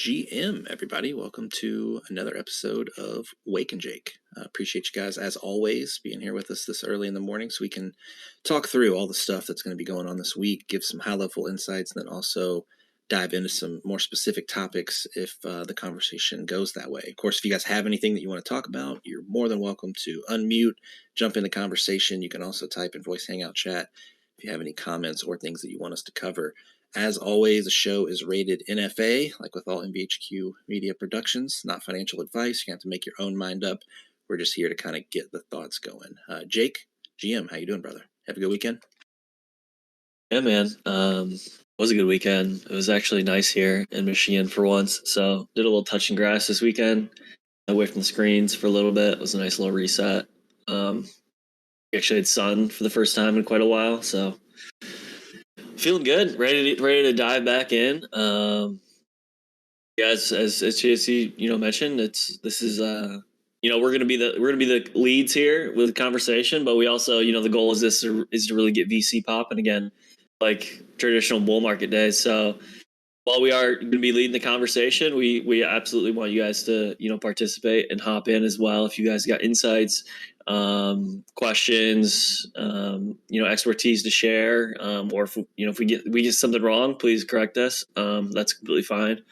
GM, everybody. Welcome to another episode of Wake and Jake. Appreciate you guys, as always, being here with us this early in the morning so we can talk through all the stuff that's going to be going on this week, give some high-level insights, and then also dive into some more specific topics if the conversation goes that way. Of course, if you guys have anything that you want to talk about, you're more than welcome to unmute, jump in the conversation. You can also type in voice hangout chat if you have any comments or things that you want us to cover. As always, the show is rated NFA, like with all MVHQ media productions, not financial advice. You have to make your own mind up. We're just here to kind of get the thoughts going. Jake, GM, how you doing, brother? Have a good weekend? Yeah, man. It was a good weekend. It was actually nice here in Michigan for once. So did a little touch and grass this weekend, away from the screens for a little bit. It was a nice little reset. We actually had sun for the first time in quite a while, so feeling good. Ready to dive back in. Yeah, as JC mentioned, this is we're gonna be the leads here with the conversation, but we also the goal is to really get VC popping again, like traditional bull market days. So while we are going to be leading the conversation, we absolutely want you guys to participate and hop in as well. If you guys got insights, questions, expertise to share, or if we get something wrong, please correct us. That's completely fine.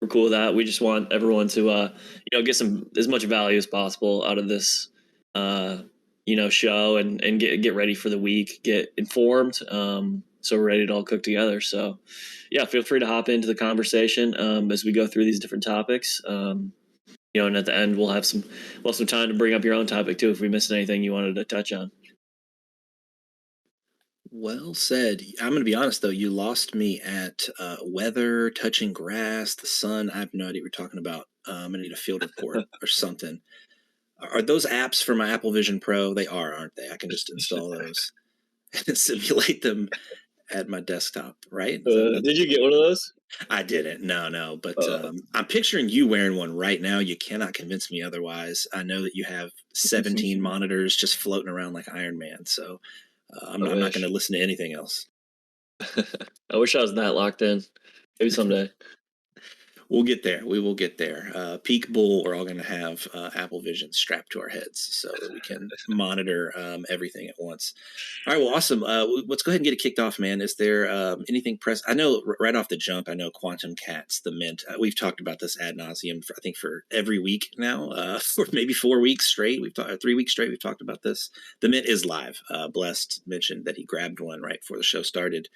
We're cool with that. We just want everyone to get as much value as possible out of this show and get ready for the week, get informed. So we're ready to all cook together. So yeah, feel free to hop into the conversation as we go through these different topics. And at the end we'll have some time to bring up your own topic too if we missed anything you wanted to touch on. Well said. I'm going to be honest, though. You lost me at weather, touching grass, the sun. I have no idea what you're talking about. I'm going to need a field report or something. Are those apps for my Apple Vision Pro? They are, aren't they? I can just install those and simulate them at my desktop, right? Did you get one of those? I didn't. No. But I'm picturing you wearing one right now. You cannot convince me otherwise. I know that you have 17 monitors just floating around like Iron Man, so I'm not going to listen to anything else. I wish I was that locked in. Maybe someday. We'll get there. We will get there. Peak Bull, we're all going to have Apple Vision strapped to our heads so that we can monitor everything at once. All right, well, awesome. Let's go ahead and get it kicked off, man. Is there anything I know right off the jump, I know Quantum Cats, the Mint. We've talked about this ad nauseum, for every week now, for maybe 4 weeks straight. 3 weeks straight, we've talked about this. The Mint is live. Blessed mentioned that he grabbed one right before the show started.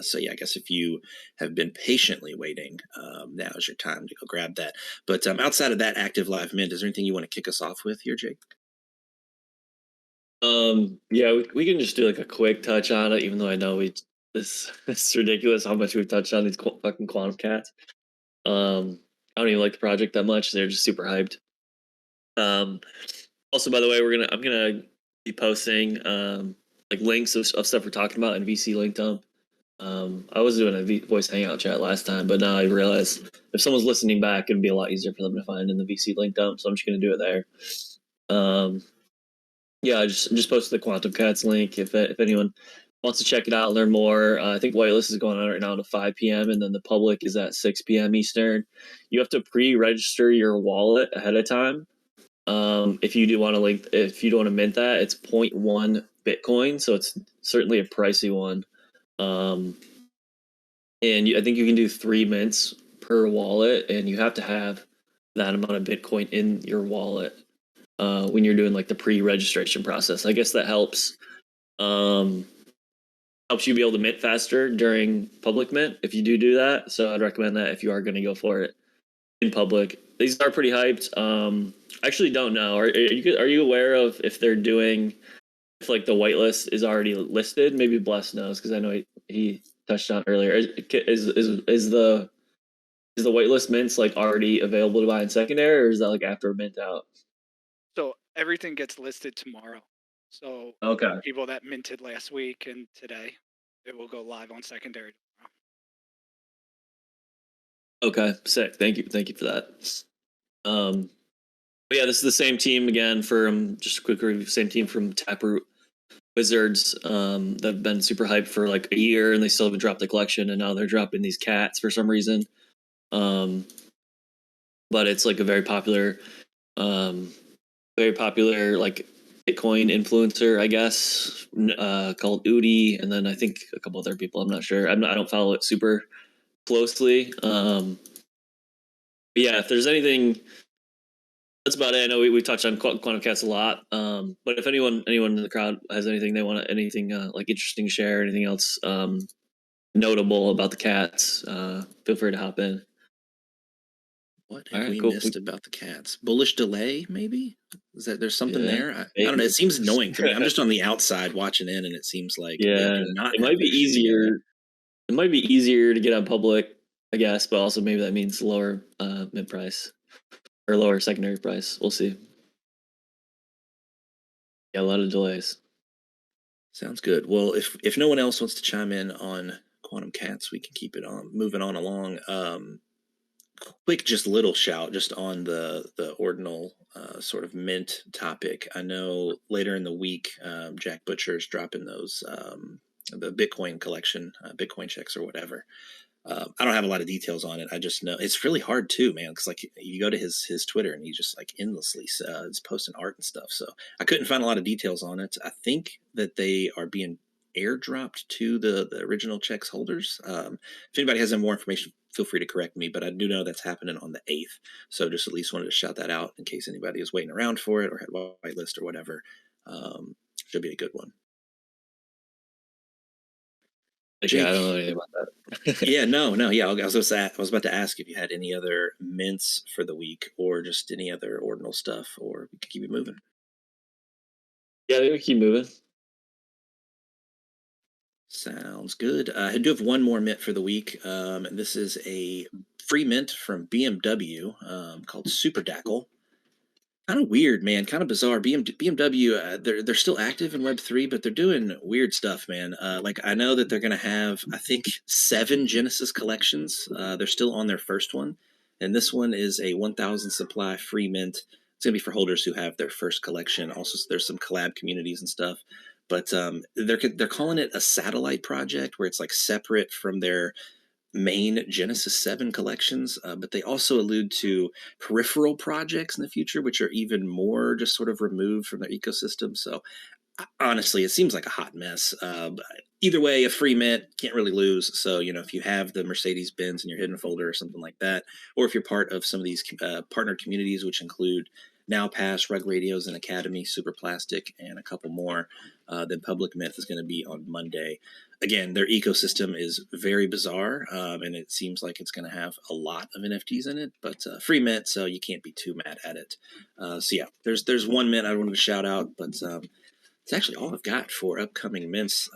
So yeah, I guess if you have been patiently waiting, now is your time to go grab that. But outside of that active live mint, is there anything you want to kick us off with here, Jake? Yeah, we can just do like a quick touch on it, even though I know it's ridiculous how much we've touched on these fucking Quantum Cats. I don't even like the project that much. They're just super hyped. Also, by the way, I'm gonna be posting like links of stuff we're talking about in VC link dump. I was doing a voice hangout chat last time, but now I realize if someone's listening back, it'd be a lot easier for them to find in the VC link dump. So I'm just going to do it there. Yeah, I just posted the Quantum Cats link. If anyone wants to check it out, learn more, I think whitelist is going on right now to 5 p.m. and then the public is at 6 p.m. Eastern. You have to pre-register your wallet ahead of time. If you do want to mint that, it's 0.1 Bitcoin, so it's certainly a pricey one. And I think you can do 3 mints per wallet, and you have to have that amount of Bitcoin in your wallet when you're doing like the pre-registration process. I guess that helps you be able to mint faster during public mint if you do that. So I'd recommend that if you are going to go for it in public. These are pretty hyped. I actually don't know. Are you aware of if they're doing, if like the whitelist is already listed? Maybe Bless knows because I know he touched on earlier. Is the whitelist mints like already available to buy in secondary, or is that like after mint out? So everything gets listed tomorrow. So okay, people that minted last week and today, it will go live on secondary tomorrow. Okay, sick. Thank you for that. But yeah, this is the same team again from just a quick review. Same team from Taproot Wizards that have been super hyped for like a year, and they still haven't dropped the collection, and now they're dropping these cats for some reason. but it's like a very popular like Bitcoin influencer, I guess, called Udi, and then I think a couple other people. I'm not sure. I don't follow it super closely. But yeah, if there's anything, that's about it. I know we touched on quantum cats a lot. But if anyone in the crowd has anything they want, anything like interesting to share, anything else notable about the cats, feel free to hop in. What have we missed about the cats? Bullish delay, maybe? Is that there's something there? I don't know. It seems annoying to me. I'm just on the outside watching in, and it seems like they do not. It might be easier. It might be easier to get on public, I guess, but also maybe that means lower mid price or lower secondary price. We'll see. Yeah, a lot of delays. Sounds good. Well, if no one else wants to chime in on quantum cats, we can keep it on moving on along. Quick, just little shout just on the ordinal sort of mint topic. I know later in the week, Jack Butcher's dropping those the Bitcoin collection, Bitcoin checks or whatever. I don't have a lot of details on it. I just know it's really hard too, man. Because like you go to his Twitter and he just like endlessly is posting art and stuff. So I couldn't find a lot of details on it. I think that they are being airdropped to the original checks holders. If anybody has any more information, feel free to correct me. But I do know that's happening on the 8th. So just at least wanted to shout that out in case anybody is waiting around for it or had whitelist or whatever. Should be a good one. Jake, yeah, I don't know anything about that. Yeah, no. Yeah, I was about to ask if you had any other mints for the week, or just any other ordinal stuff, or we could keep it moving. Yeah, we keep moving. Sounds good. I do have one more mint for the week, and this is a free mint from BMW called Superdackle. Kind of weird, man. Kind of bizarre. BMW, they're still active in Web3, but they're doing weird stuff, man. Like I know that they're going to have, I think, 7 Genesis collections. They're still on their first one, and this one is a 1,000 supply free mint. It's going to be for holders who have their first collection. Also, there's some collab communities and stuff, but they're calling it a satellite project where it's like separate from their main Genesis 7 collections, but they also allude to peripheral projects in the future, which are even more just sort of removed from their ecosystem. So honestly, it seems like a hot mess. Either way, a free mint can't really lose. So, if you have the Mercedes-Benz in your hidden folder or something like that, or if you're part of some of these partner communities, which include Now Pass, Rug Radios and Academy, Super Plastic, and a couple more, then Public Myth is going to be on Monday. Again, their ecosystem is very bizarre, and it seems like it's going to have a lot of NFTs in it, but free mint, so you can't be too mad at it. So yeah, there's one mint I wanted to shout out, but it's actually all I've got for upcoming mints.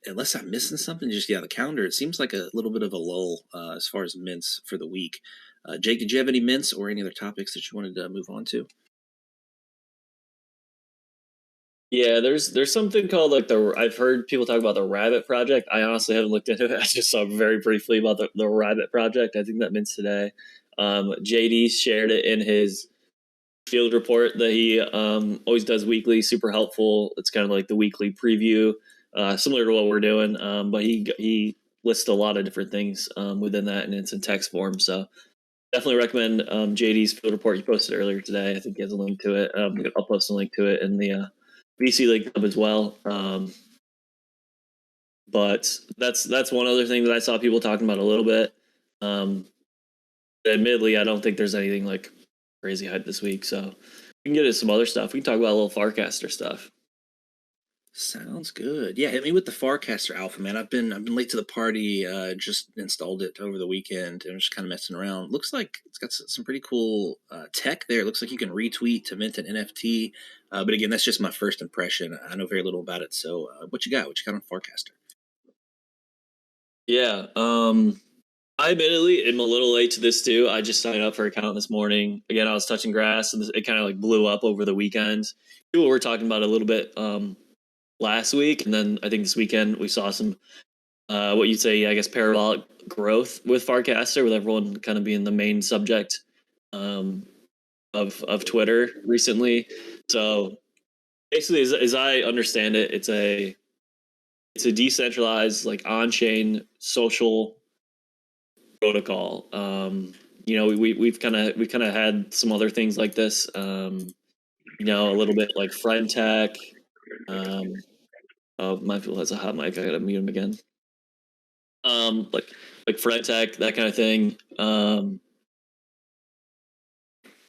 Unless I'm missing something, just the calendar. It seems like a little bit of a lull as far as mints for the week. Jake, did you have any mints or any other topics that you wanted to move on to? Yeah, there's something called like I've heard people talk about the Rabbit Project. I honestly haven't looked into it. I just saw very briefly about the Rabbit Project. I think that mints today. JD shared it in his field report that he always does weekly. Super helpful. It's kind of like the weekly preview, similar to what we're doing. But he lists a lot of different things within that, and it's in text form. So definitely recommend JD's field report he posted earlier today. I think he has a link to it. I'll post a link to it in the VC League Club as well. But that's one other thing that I saw people talking about a little bit. Admittedly, I don't think there's anything like crazy hype this week, so we can get into some other stuff. We can talk about a little Farcaster stuff. Sounds good. Yeah, hit me with the Farcaster Alpha, man. I've been late to the party. Just installed it over the weekend and just kind of messing around. Looks like it's got some pretty cool tech there. It looks like you can retweet to mint an NFT. But again, that's just my first impression. I know very little about it. So, what you got? What you got on Farcaster? Yeah, I admittedly am a little late to this too. I just signed up for an account this morning. Again, I was touching grass, and it kind of like blew up over the weekend. People were talking about it a little bit last week, and then I think this weekend we saw some what you'd say, I guess, parabolic growth with Farcaster, with everyone kind of being the main subject of Twitter recently. So basically, as I understand it, it's a decentralized, like on-chain social protocol we've kind of had some other things like this. A little bit like friend tech. Oh, my Phil has a hot mic. I gotta mute him again. Like friend tech, that kind of thing.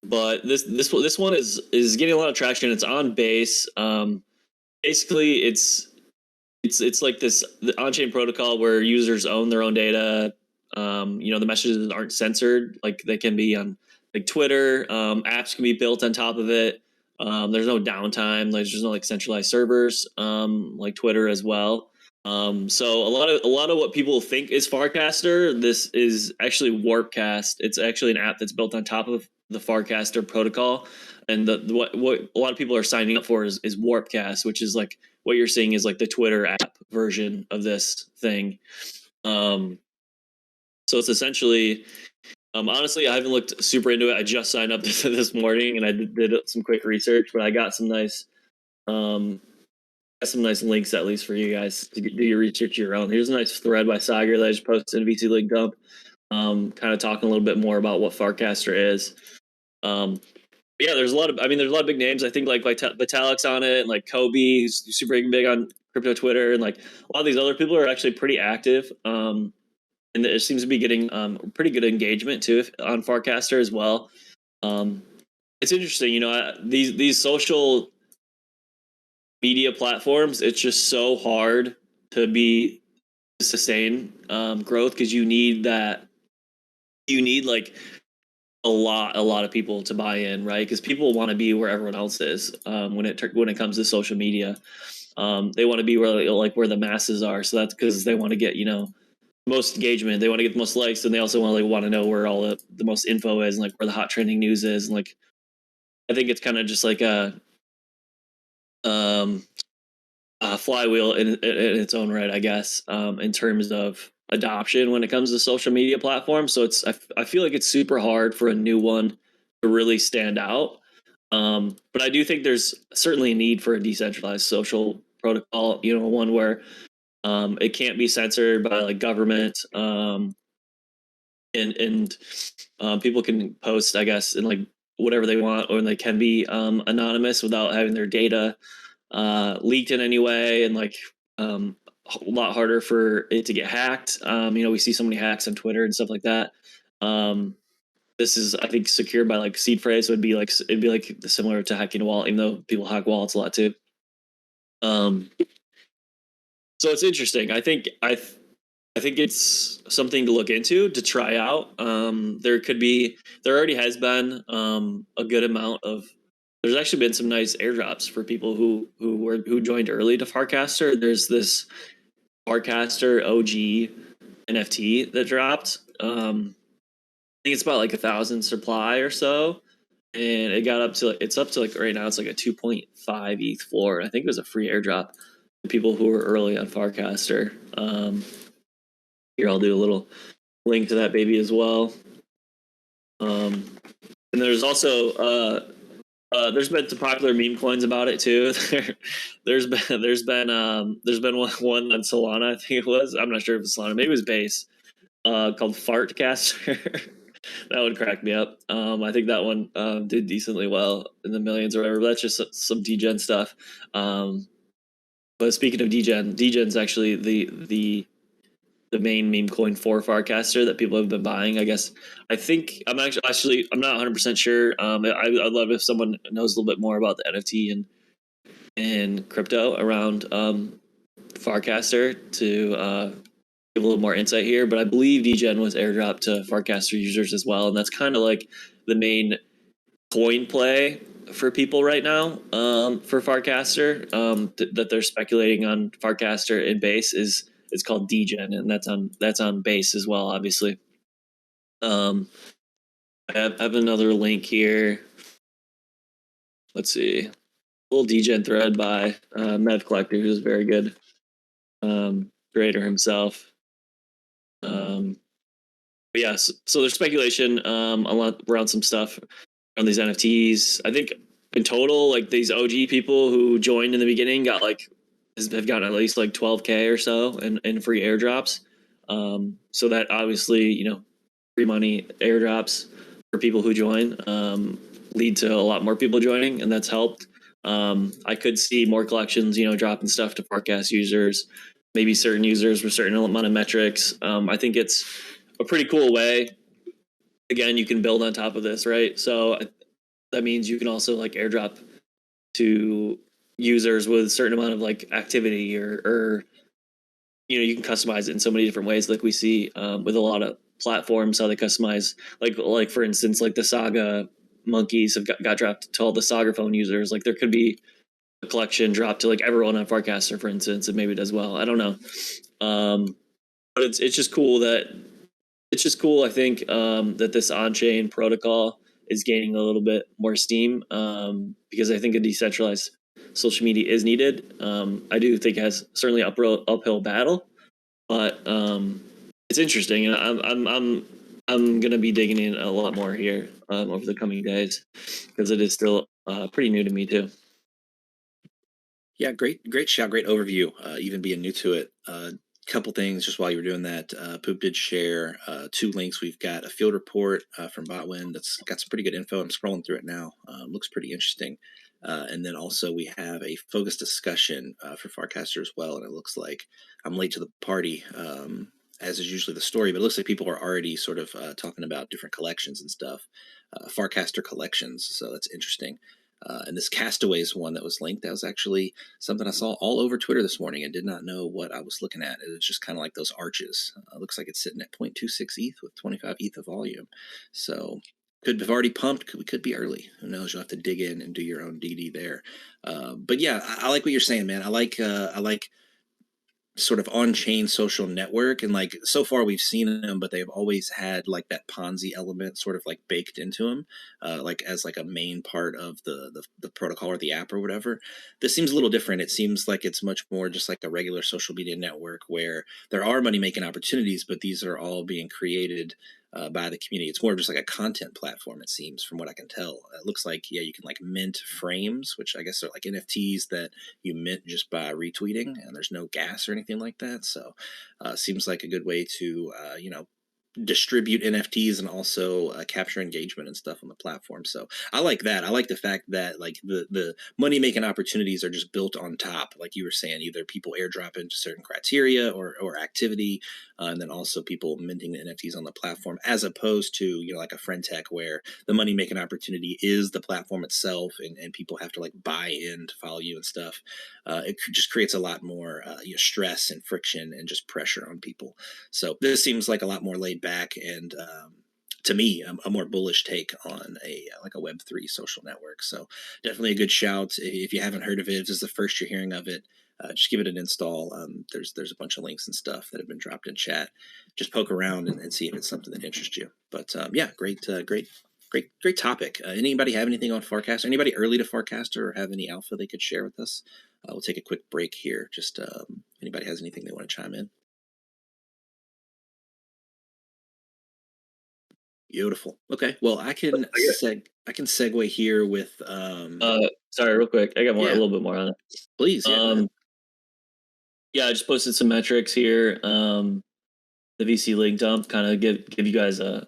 But this one is getting a lot of traction. It's on Base. Basically, it's like this on-chain protocol where users own their own data. The messages aren't censored like they can be on like Twitter. Apps can be built on top of it. There's no downtime. There's no like centralized servers like Twitter as well. So a lot of what people think is Farcaster, this is actually Warpcast. It's actually an app that's built on top of the Farcaster protocol, and what a lot of people are signing up for is Warpcast, which is like what you're seeing is like the Twitter app version of this thing. So it's essentially, honestly, I haven't looked super into it. I just signed up this morning and I did some quick research, but I got some nice links at least for you guys to do your research your own. Here's a nice thread by Sagar that I just posted in VC Link Dump, kind of talking a little bit more about what Farcaster is. Yeah, there's a lot of big names. I think like Vitalik's on it, and like Kobe, who's super big on crypto Twitter, and like a lot of these other people are actually pretty active. And it seems to be getting pretty good engagement too on Farcaster as well. It's interesting, these social media platforms. It's just so hard to sustain growth because you need like a lot of people to buy in, right? Because people want to be where everyone else is when it comes to social media. They want to be where the masses are. So that's because they want to get most engagement. They want to get the most likes, and they also want to know where all the most info is, and like where the hot trending news is. And like, I think it's kind of just like a flywheel in its own right, I guess, in terms of adoption when it comes to social media platforms. So I feel like it's super hard for a new one to really stand out. But I do think there's certainly a need for a decentralized social protocol, one where it can't be censored by like government, and people can post, I guess, in like whatever they want, or they can be anonymous without having their data leaked in any way, and like a lot harder for it to get hacked. We see so many hacks on Twitter and stuff like that. This is, I think, secured by like seed phrase. It'd be like similar to hacking a wallet, even though people hack wallets a lot too. So it's interesting. I think it's something to look into, to try out. There already has been a good amount of. There's actually been some nice airdrops for people who joined early to Farcaster. There's this Farcaster OG NFT that dropped. I think it's about like 1,000 supply or so, and it got up to like right now it's like a 2.5 ETH floor. I think it was a free airdrop for people who were early on Farcaster. Here, I'll do a little link to that baby as well. And there's also there's been some popular meme coins about it too. There's been one on Solana, I think it was. I'm not sure if it's Solana, maybe it was Base, called Farcaster. That would crack me up. I think that one did decently well in the millions or whatever. But that's just some degen stuff. But speaking of degen's actually the main meme coin for Farcaster that people have been buying, I guess. I think I'm not 100% sure. I'd love if someone knows a little bit more about the NFT and crypto around Farcaster to give a little more insight here. But I believe degen was airdropped to Farcaster users as well, and that's kind of like the main coin play for people right now for Farcaster, that they're speculating on Farcaster in Base is. It's called degen, and that's on Base as well, obviously. I have another link here. Let's see, a little degen thread by MVHQ, who's very good creator himself. But yeah, so there's speculation a lot around some stuff around these NFTs. I think in total, like these OG people who joined in the beginning got have gotten at least like 12K or so in free airdrops. So that obviously, free money airdrops for people who join lead to a lot more people joining, and that's helped. I could see more collections, dropping stuff to Farcast users, maybe certain users with certain amount of metrics. I think it's a pretty cool way. Again, you can build on top of this, right? So that means you can also like airdrop to users with a certain amount of like activity or you can customize it in so many different ways, like we see with a lot of platforms, how they customize, like for instance, like the Saga monkeys have got dropped to all the Saga phone users. Like there could be a collection dropped to like everyone on Farcaster, for instance, and maybe it does well. I don't know, but it's just cool I think that this on-chain protocol is gaining a little bit more steam because I think a decentralized social media is needed. I do think it has certainly uphill battle, but it's interesting, and I'm gonna be digging in a lot more here over the coming days because it is still pretty new to me too. Yeah, great shout, great overview. Even being new to it, couple things just while you were doing that. Poop did share 2 links. We've got a field report from Botwind that's got some pretty good info. I'm scrolling through it now. Looks pretty interesting. And then also we have a focus discussion for Farcaster as well. And it looks like I'm late to the party, as is usually the story, but it looks like people are already sort of talking about different collections and stuff. Farcaster collections. So that's interesting. And this Castaways one that was linked, that was actually something I saw all over Twitter this morning and did not know what I was looking at. It was just kind of like those arches. Looks like it's sitting at 0.26 ETH with 25 ETH of volume. So could have already pumped. We could be early. Who knows? You'll have to dig in and do your own DD there. But yeah, I like what you're saying, man. I like sort of on-chain social network, and like so far we've seen them, but they've always had like that Ponzi element sort of like baked into them, like as like a main part of the protocol or the app or whatever. This seems a little different. It seems like it's much more just like a regular social media network where there are money-making opportunities, but these are all being created by the community. It's more just like a content platform, it seems, from what I can tell. It looks like, yeah, you can like mint frames, which I guess are like NFTs that you mint just by retweeting, and there's no gas or anything like that. So seems like a good way to, distribute NFTs and also capture engagement and stuff on the platform. So I like that. I like the fact that like the money making opportunities are just built on top, like you were saying, either people airdrop into certain criteria or activity, and then also people minting the NFTs on the platform, as opposed to like a friend tech where the money making opportunity is the platform itself, and people have to like buy in to follow you and stuff. It just creates a lot more stress and friction and just pressure on people. So this seems like a lot more laid back and to me a more bullish take on a Web3 social network. So definitely a good shout. If you haven't heard of it, if this is the first you're hearing of it, just give it an install. There's a bunch of links and stuff that have been dropped in chat. Just poke around and see if it's something that interests you. But yeah, great topic. Anybody have anything on Farcaster? Anybody early to Farcaster or have any alpha they could share with us? We'll take a quick break here. Just anybody has anything they want to chime in? Beautiful. Okay. Well, I can segue here with sorry, real quick. I got a little bit more on it. Please. Yeah, I just posted some metrics here. The VC link dump, kind of give you guys a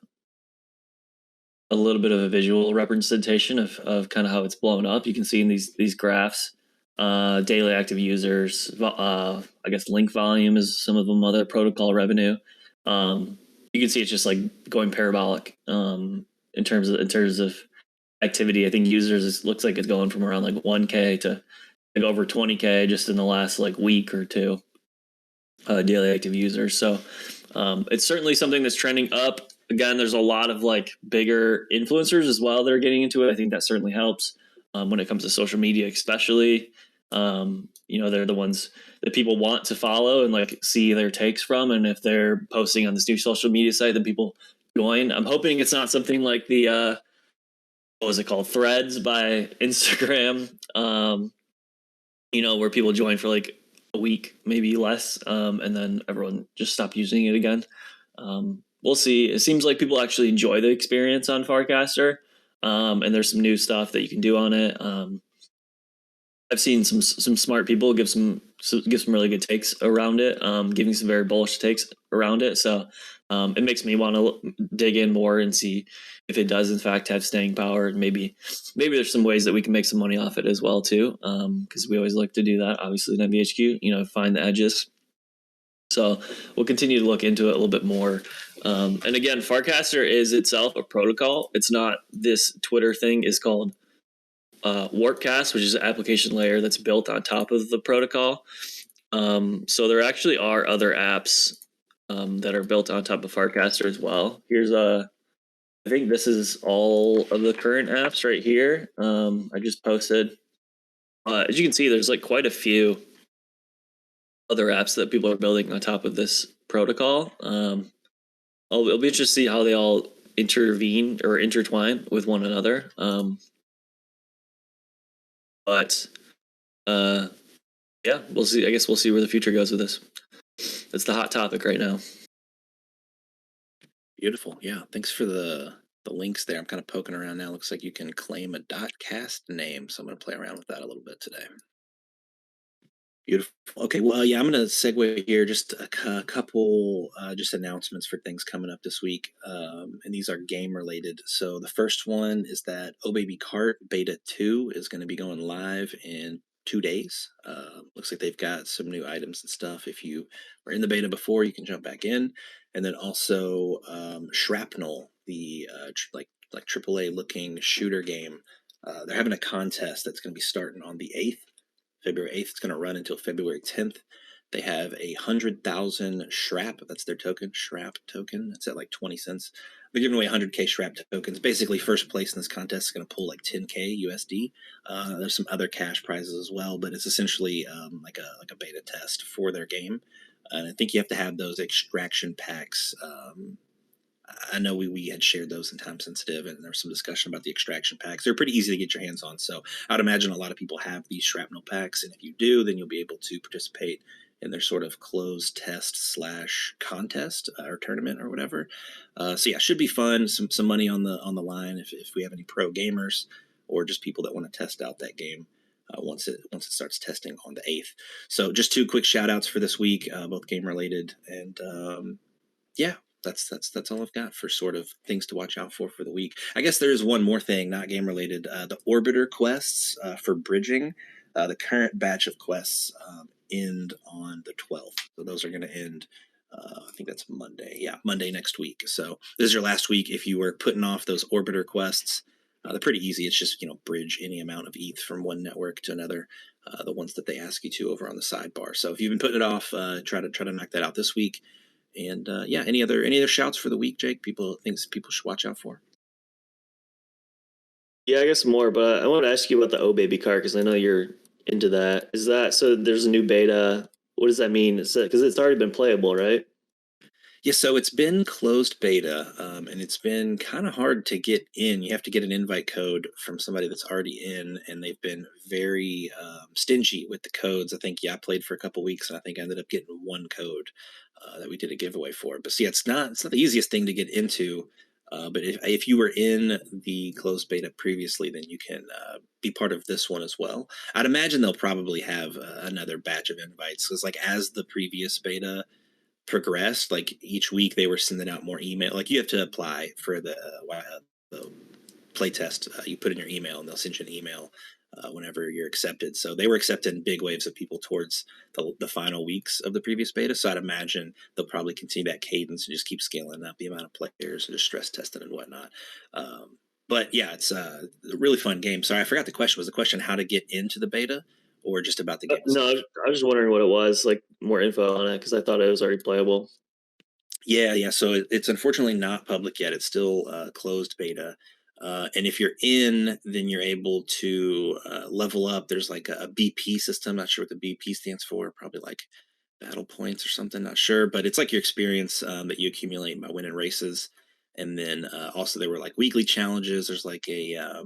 little bit of a visual representation of kind of how it's blown up. You can see in these graphs, daily active users, I guess link volume is some of them, other protocol revenue. You can see it's just like going parabolic in terms of activity. I think users looks like it's going from around like 1K to like over 20K just in the last like week or two. Daily active users. So it's certainly something that's trending up. Again, there's a lot of like bigger influencers as well that are getting into it. I think that certainly helps when it comes to social media, especially. They're the ones that people want to follow and like see their takes from. And if they're posting on this new social media site, then people join. I'm hoping it's not something like the what was it called, Threads by Instagram. Where people join for like a week, maybe less, and then everyone just stopped using it again. We'll see. It seems like people actually enjoy the experience on Farcaster, and there's some new stuff that you can do on it. I've seen some smart people give some really good takes around it, giving some very bullish takes around it. So it makes me want to dig in more and see if it does in fact have staying power. And maybe there's some ways that we can make some money off it as well too, because we always look to do that. Obviously, in MVHQ, find the edges. So we'll continue to look into it a little bit more. And again, Farcaster is itself a protocol. It's not this Twitter thing. Is called Warpcast, which is an application layer that's built on top of the protocol. So there actually are other apps that are built on top of Farcaster as well. Here's I think this is all of the current apps right here. I just posted. As you can see, there's like quite a few other apps that people are building on top of this protocol. It'll be interesting to see how they all intervene or intertwine with one another. But yeah, we'll see. I guess we'll see where the future goes with this. It's the hot topic right now. Beautiful. Yeah. Thanks for the links there. I'm kind of poking around now. Looks like you can claim a .cast name. So I'm going to play around with that a little bit today. Beautiful. Okay, well, yeah, I'm going to segue here. Just a couple just announcements for things coming up this week, and these are game related. So the first one is that Oh Baby Kart Beta 2 is going to be going live in 2 days. Looks like they've got some new items and stuff. If you were in the beta before, you can jump back in. And then also Shrapnel, the like AAA looking shooter game. They're having a contest that's going to be starting on the 8th. February 8th. It's going to run until February 10th. They have 100,000 Shrap. That's their token. Shrap token. It's at like 20 cents. They're giving away 100K Shrap tokens. Basically, first place in this contest is going to pull like 10K USD. There's some other cash prizes as well, but it's essentially like a beta test for their game. And I think you have to have those extraction packs. I know we had shared those in Time Sensitive, and there was some discussion about the extraction packs. They're pretty easy to get your hands on, so I'd imagine a lot of people have these shrapnel packs, and if you do, then you'll be able to participate in their sort of closed test / contest or tournament or whatever. So yeah, should be fun. Some money on the line if we have any pro gamers or just people that want to test out that game. Once it starts testing on the 8th. So just 2 quick shout outs for this week, both game related, and yeah. That's all I've got for sort of things to watch out for the week. I guess there is one more thing, not game related. The Orbiter quests for bridging. The current batch of quests end on the 12th. So those are going to end, I think that's Monday. Yeah, Monday next week. So this is your last week. If you were putting off those Orbiter quests, they're pretty easy. It's just, bridge any amount of ETH from one network to another. The ones that they ask you to over on the sidebar. So if you've been putting it off, try to knock that out this week. And yeah, any other shouts for the week, Jake? Things people should watch out for. Yeah, I guess more, but I want to ask you about the Oh Baby Kart because I know you're into that. Is that so? There's a new beta. What does that mean? Because it's already been playable, right? Yeah, so it's been closed beta, and it's been kind of hard to get in. You have to get an invite code from somebody that's already in, and they've been very stingy with the codes. I think, I played for a couple weeks, and I think I ended up getting one code that we did a giveaway for. But see, it's not the easiest thing to get into. But if you were in the closed beta previously, then you can be part of this one as well. I'd imagine they'll probably have another batch of invites because, like, as the previous beta progressed, like each week they were sending out more email. Like you have to apply for the play test. You put in your email, and they'll send you an email whenever you're accepted. So they were accepting big waves of people towards the final weeks of the previous beta. So I'd imagine they'll probably continue that cadence and just keep scaling up the amount of players and just stress testing and whatnot. But yeah, it's a really fun game. Sorry, I forgot the question. Was the question how to get into the beta or just about the game? No, I was just wondering what it was, like more info on it, because I thought it was already playable. Yeah. So it's unfortunately not public yet. It's still closed beta. And if you're in, then you're able to level up. There's like a BP system. Not sure what the BP stands for. Probably like battle points or something. Not sure. But it's like your experience that you accumulate by winning races. And then also there were like weekly challenges. There's like a,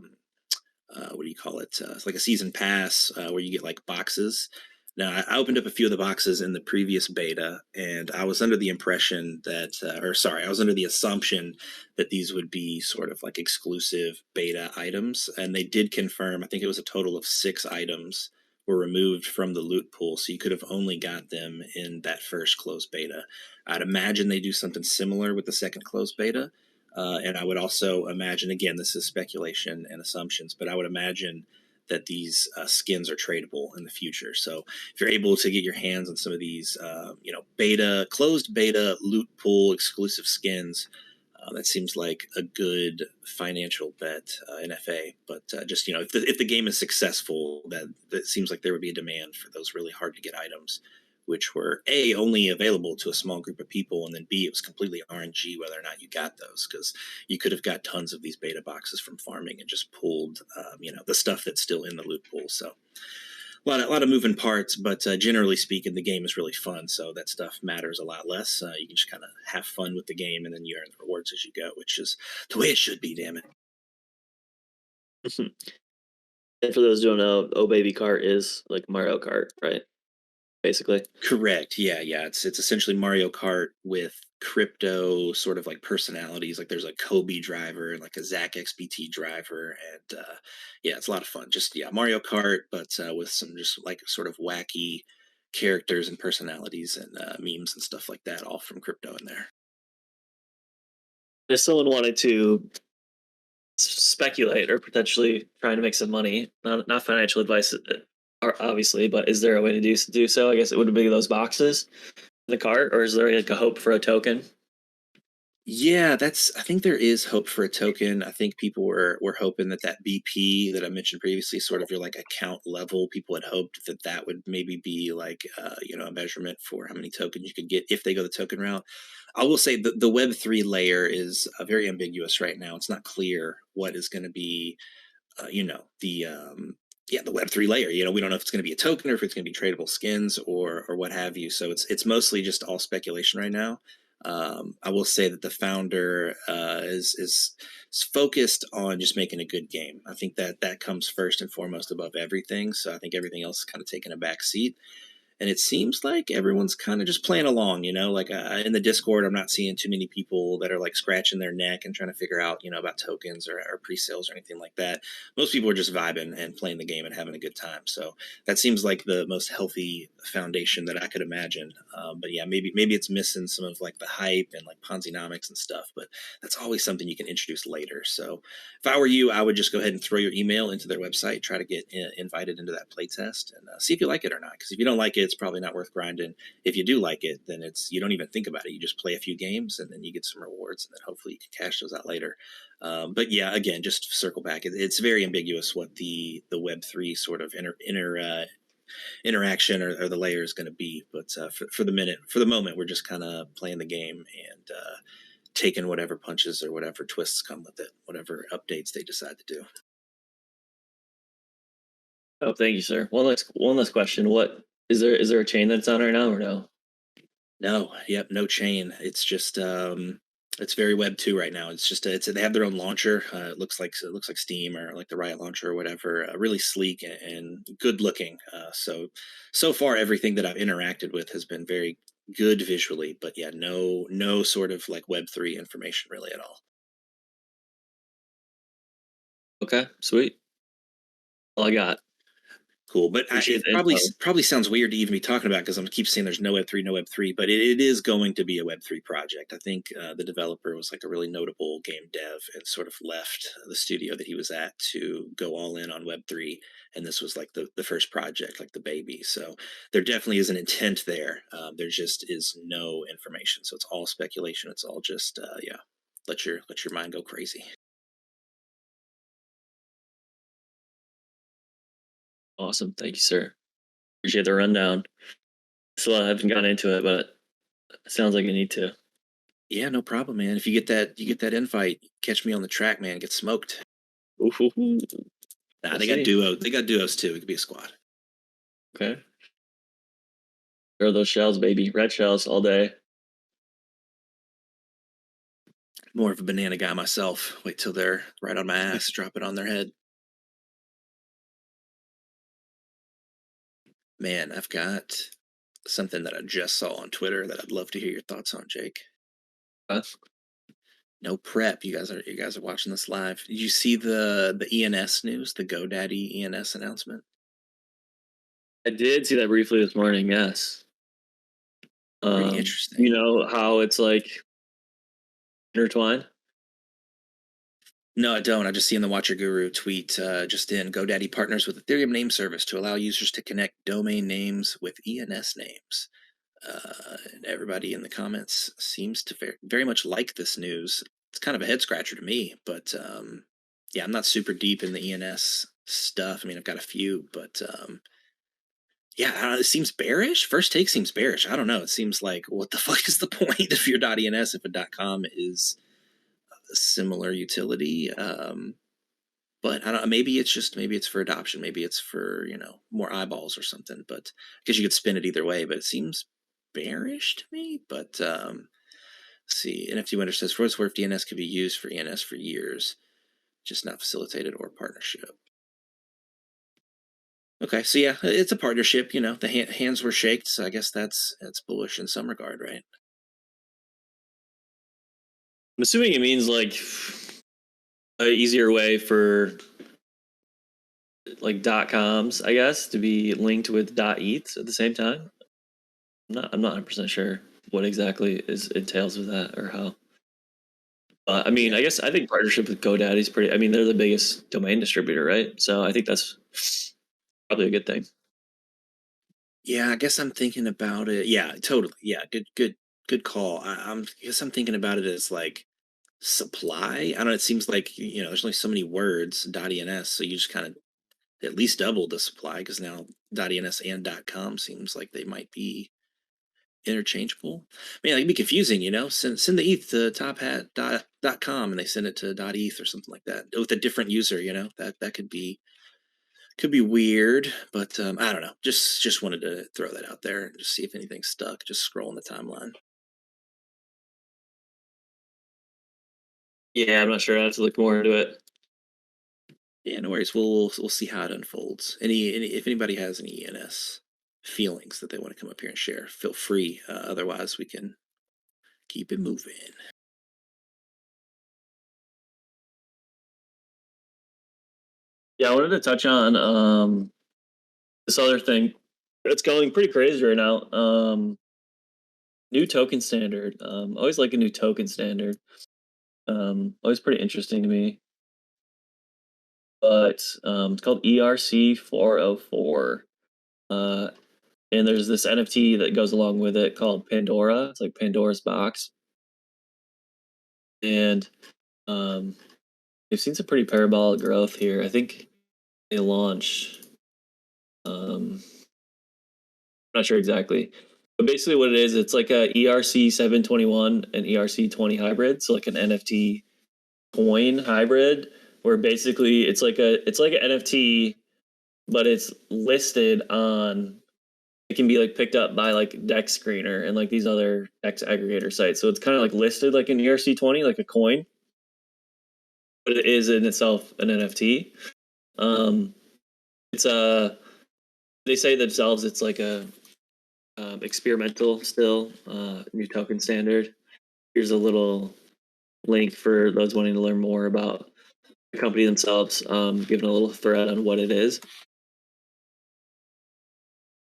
what do you call it? It's like a season pass where you get like boxes. Now, I opened up a few of the boxes in the previous beta, and I was under the impression that, I was under the assumption that these would be sort of like exclusive beta items. And they did confirm, I think it was a total of 6 items were removed from the loot pool, so you could have only got them in that first closed beta. I'd imagine they do something similar with the second closed beta. And I would also imagine, again, this is speculation and assumptions, but I would imagine that these skins are tradable in the future. So if you're able to get your hands on some of these, closed beta loot pool exclusive skins, that seems like a good financial bet in FA. But just, if the game is successful, that seems like there would be a demand for those really hard to get items, which were A, only available to a small group of people, and then B, it was completely RNG whether or not you got those, because you could have got tons of these beta boxes from farming and just pulled, the stuff that's still in the loot pool. So a lot of moving parts, but generally speaking, the game is really fun, so that stuff matters a lot less. You can just kind of have fun with the game, and then you earn the rewards as you go, which is the way it should be, damn it. And for those who don't know, Oh Baby Kart is like Mario Kart, right? Basically. Correct. Yeah. It's essentially Mario Kart with crypto sort of like personalities. Like there's a Kobe driver and like a Zach XBT driver, and it's a lot of fun. Just Mario Kart, but with some just like sort of wacky characters and personalities and memes and stuff like that, all from crypto in there. If someone wanted to speculate or potentially trying to make some money, not financial advice, obviously, but is there a way to do so? I guess it would be those boxes in the cart, or is there like a hope for a token? Yeah, I think there is hope for a token. I think people were hoping that BP that I mentioned previously, sort of your like account level, people had hoped that would maybe be like, a measurement for how many tokens you could get if they go the token route. I will say the Web3 layer is very ambiguous right now. It's not clear what is going to be, the Web3 layer. We don't know if it's going to be a token or if it's going to be tradable skins or what have you. So it's mostly just all speculation right now. I will say that the founder is focused on just making a good game. I think that comes first and foremost above everything. So I think everything else is kind of taking a back seat. And it seems like everyone's kind of just playing along, like in the Discord, I'm not seeing too many people that are like scratching their neck and trying to figure out, about tokens or pre-sales or anything like that. Most people are just vibing and playing the game and having a good time. So that seems like the most healthy foundation that I could imagine. But yeah, maybe it's missing some of like the hype and like Ponzi-nomics and stuff, but that's always something you can introduce later. So if I were you, I would just go ahead and throw your email into their website, try to get invited into that playtest and see if you like it or not. Because if you don't like it, it's probably not worth grinding. If you do like it, then you don't even think about it. You just play a few games and then you get some rewards, and then hopefully you can cash those out later. But yeah, again, just to circle back, it's very ambiguous what the Web3 sort of interaction or the layer is going to be. But for the moment, we're just kind of playing the game and taking whatever punches or whatever twists come with it, whatever updates they decide to do. Oh, thank you, sir. One last question. What is there a chain that's on right now or no? No, yep, no chain. It's just it's very Web 2 right now. It's just they have their own launcher. It looks like Steam or like the Riot launcher or whatever. Really sleek and good looking. So far everything that I've interacted with has been very good visually, but yeah, no sort of like Web3 information really at all. Okay, sweet. All I got. Cool, but Appreciate it the probably sounds weird to even be talking about because I'm keep saying there's no Web3, but it is going to be a Web3 project. I think the developer was like a really notable game dev and sort of left the studio that he was at to go all in on Web3, and this was like the first project, like the baby. So there definitely is an intent there. There just is no information, so it's all speculation. It's all just let your mind go crazy. Awesome. Thank you, sir. Appreciate the rundown. So I haven't gotten into it, but it sounds like I need to. Yeah, no problem, man. If you get that invite, catch me on the track, man. Get smoked. Ooh. Nah, they got duos. They got duos too. It could be a squad. Okay. There are those shells, baby. Red shells all day. More of a banana guy myself. Wait till they're right on my ass. Drop it on their head. Man, I've got something that I just saw on Twitter that I'd love to hear your thoughts on, Jake. No prep. You guys are watching this live. Did you see the ENS news, the GoDaddy ENS announcement? I did see that briefly this morning. Yes. Pretty interesting. You know how it's like intertwined? No, I don't. I just seen the Watcher Guru tweet just in. GoDaddy partners with Ethereum name service to allow users to connect domain names with ENS names. And everybody in the comments seems to very much like this news. It's kind of a head scratcher to me, but yeah, I'm not super deep in the ENS stuff. I mean, I've got a few, but yeah, I don't know, it seems bearish. First take seems bearish. I don't know. It seems like, what the fuck is the point if your .ens if a .com is a similar utility? But I don't. Maybe it's for adoption. Maybe it's for more eyeballs or something. But because you could spin it either way. But it seems bearish to me. But let's see, NFT Winter says for what's worth, DNS could be used for ENS for years, just not facilitated or partnership. Okay, so yeah, it's a partnership. The hands were shaked, so I guess that's bullish in some regard, right? I'm assuming it means like an easier way for like .coms, I guess, to be linked with .eth at the same time. I'm not 100% sure what exactly entails with that or how. I mean, yeah. I think partnership with GoDaddy is pretty. I mean, they're the biggest domain distributor, right? So I think that's probably a good thing. Yeah, I guess I'm thinking about it. Yeah, totally. Yeah, good call. I guess I'm thinking about it as like supply. I don't know. It seems like there's only so many words .ens, so you just kind of at least double the supply because now .ens and .com seems like they might be interchangeable. I mean, it can be confusing, Send the ETH to tophat.com and they send it to .eth or something like that with a different user. That could be weird, but I don't know. Just wanted to throw that out there and just see if anything stuck. Just scrolling the timeline. Yeah, I'm not sure. I have to look more into it. Yeah, no worries. We'll see how it unfolds. If anybody has any ENS feelings that they want to come up here and share, feel free. Otherwise, we can keep it moving. Yeah, I wanted to touch on this other thing. It's going pretty crazy right now. New token standard. Always like a new token standard. Always pretty interesting to me. But it's called ERC 404. And there's this NFT that goes along with it called Pandora. It's like Pandora's box. And we've seen some pretty parabolic growth here. I think they launch. I'm not sure exactly. But basically what it is, it's like a ERC 721 and ERC 20 hybrid. So like an NFT coin hybrid where basically it's like an NFT, but it's listed on, it can be like picked up by like Dex Screener and like these other Dex aggregator sites. So it's kind of like listed like an ERC20, like a coin, but it is in itself an NFT. It's they say themselves it's like a experimental still new token standard. Here's a little link for those wanting to learn more about the company themselves, giving a little thread on what it is.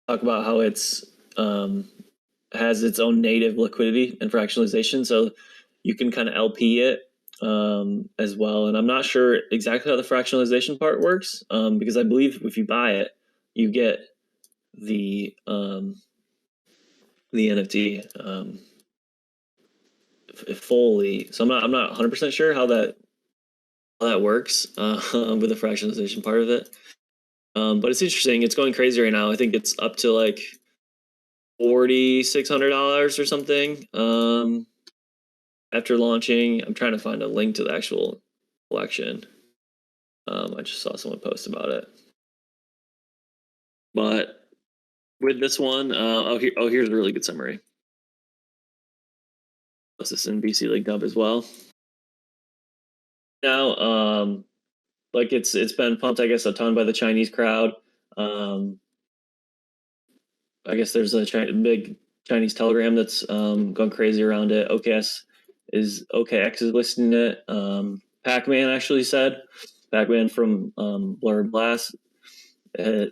Talk about how it's has its own native liquidity and fractionalization, so you can kind of LP it as well. And I'm not sure exactly how the fractionalization part works because I believe if you buy it, you get the NFT fully. So I'm not 100% sure how that works with the fractionalization part of it. But it's interesting. It's going crazy right now. I think it's up to like $4,600 or something. After launching, I'm trying to find a link to the actual collection. I just saw someone post about it. But with this one, here's a really good summary. Post this in BC Link Dump as well. Now, like it's been pumped, I guess, a ton by the Chinese crowd. I guess there's a big Chinese Telegram that's going crazy around it. OKX is listing it. Pacman actually said, Pacman from Blurred Blast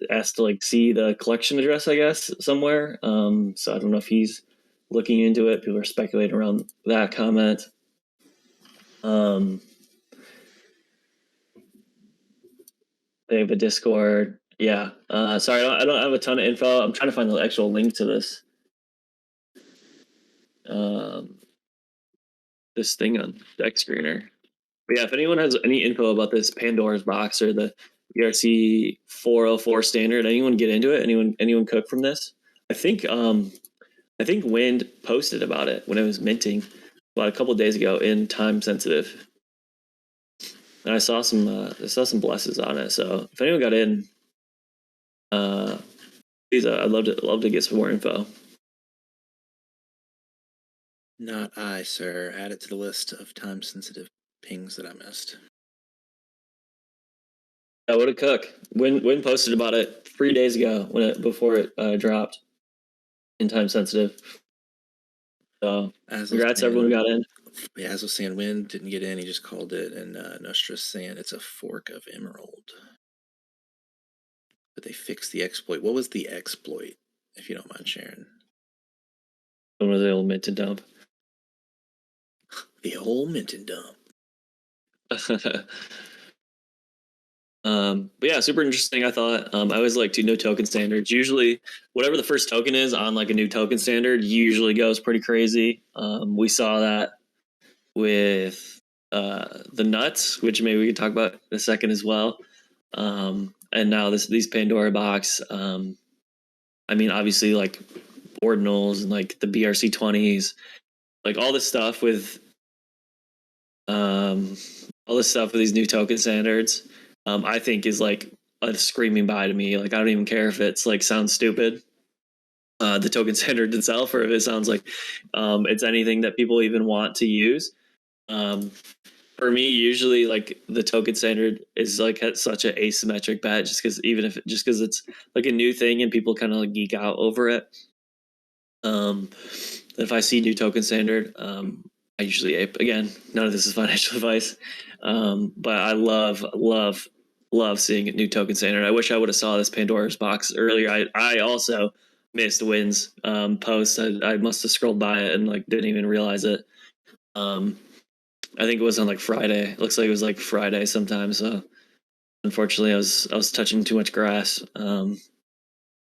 asked to like see the collection address, I guess, somewhere. So I don't know if he's looking into it. People are speculating around that comment. They have a Discord. Yeah. Sorry, I don't have a ton of info. I'm trying to find the actual link to this. This thing on Deck Screener. But yeah, if anyone has any info about this Pandora's box or the ERC 404 standard, anyone get into it? Anyone cook from this? I think Wind posted about it when it was minting about a couple of days ago in Time Sensitive, and I saw some blesses on it. So if anyone got in, please, I'd love to get some more info. Not I, sir. Add it to the list of time-sensitive pings that I missed. Yeah, what a cook. Win posted about it 3 days ago before it dropped in Time Sensitive. So congrats everyone who got in. Yeah, as I was saying, Win didn't get in. He just called it, and Nostra's saying it's a fork of Emerald. But they fixed the exploit. What was the exploit, if you don't mind sharing? One of the old mint and dump. The whole mint and dump. But yeah, super interesting. I thought I always like new token standards. Usually, whatever the first token is on like a new token standard, usually goes pretty crazy. We saw that with the nuts, which maybe we could talk about in a second as well. And now these Pandora box. I mean, obviously, like ordinals and like the BRC20s, like all this stuff with these new token standards. I think is like a screaming buy to me. Like I don't even care if it's like sounds stupid, the token standard itself, or if it sounds like it's anything that people even want to use. For me, usually like the token standard is like such an asymmetric bet, just because it's like a new thing and people kind of like geek out over it. If I see new token standard, I usually ape. Again, none of this is financial advice, but I love seeing a new token standard. I wish I would have saw this Pandora's box earlier. I also missed Win's post. I must have scrolled by it and like didn't even realize it. I think it was on like Friday. It looks like it was like Friday sometime. So unfortunately, I was touching too much grass and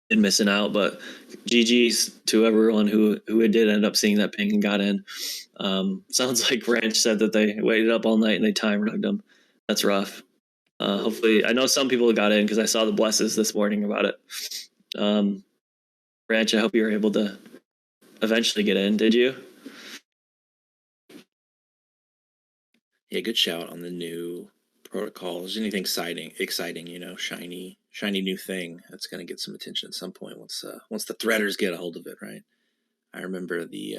missing out. But GG's to everyone who did end up seeing that ping and got in. Sounds like Ranch said that they waited up all night and they time rugged them. That's rough. Hopefully, I know some people got in because I saw the blesses this morning about it. Ranch, I hope you were able to eventually get in. Did you? Yeah, good shout on the new protocols. Anything exciting, you know, shiny new thing that's going to get some attention at some point once the threaders get a hold of it, right? I remember the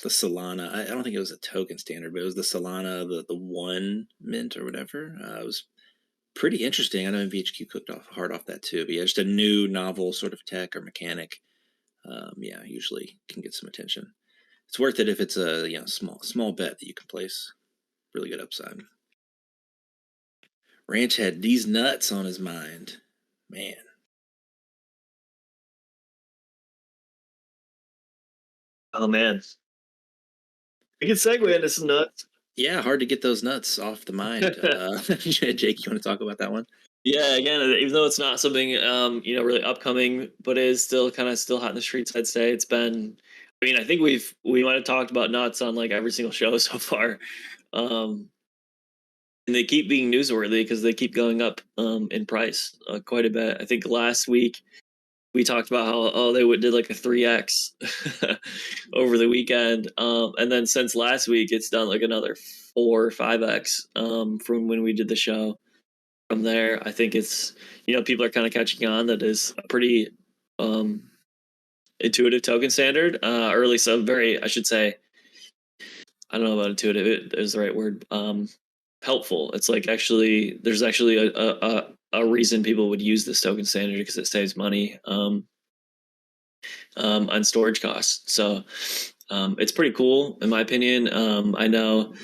Solana. I don't think it was a token standard, but it was the Solana, the one mint or whatever. It was pretty interesting. I know MVHQ cooked hard off that too. But yeah, just a new novel sort of tech or mechanic. Yeah, usually can get some attention. It's worth it if it's a small bet that you can place. Really good upside. Ranch had DeezNuts on his mind. Man. Oh man. We can segue into some nuts. Yeah, hard to get those nuts off the mind. Jake, you want to talk about that one? Yeah, again, even though it's not something really upcoming, but is still hot in the streets, I'd say. It's been, I mean, I think we might have talked about nuts on like every single show so far. And they keep being newsworthy because they keep going up in price quite a bit. I think last week we talked about how they did like a 3x over the weekend, and then since last week it's done like another 4 or 5x from when we did the show. From there, I think it's people are kind of catching on that is a pretty intuitive token standard, or at least a very, I should say, I don't know about intuitive. It is the right word. Helpful. It's like there's actually a reason people would use this token standard because it saves money on storage costs. So it's pretty cool in my opinion. I know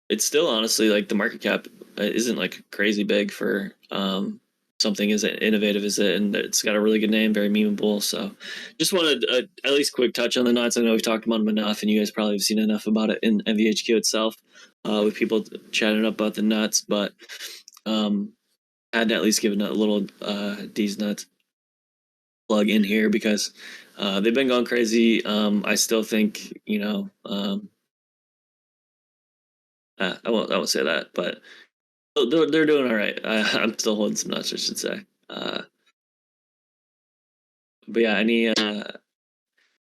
it's still honestly like the market cap isn't like crazy big for something as innovative as it, and it's got a really good name, very memeable. So just wanted at least quick touch on the nuts. I know we've talked about them enough, and you guys probably have seen enough about it in MVHQ itself, with people chatting up about the nuts, but had to at least give a little DeezNuts plug in here because they've been going crazy. I still think, I won't say that, but they're doing all right. I'm still holding some nuts, I should say. But yeah, any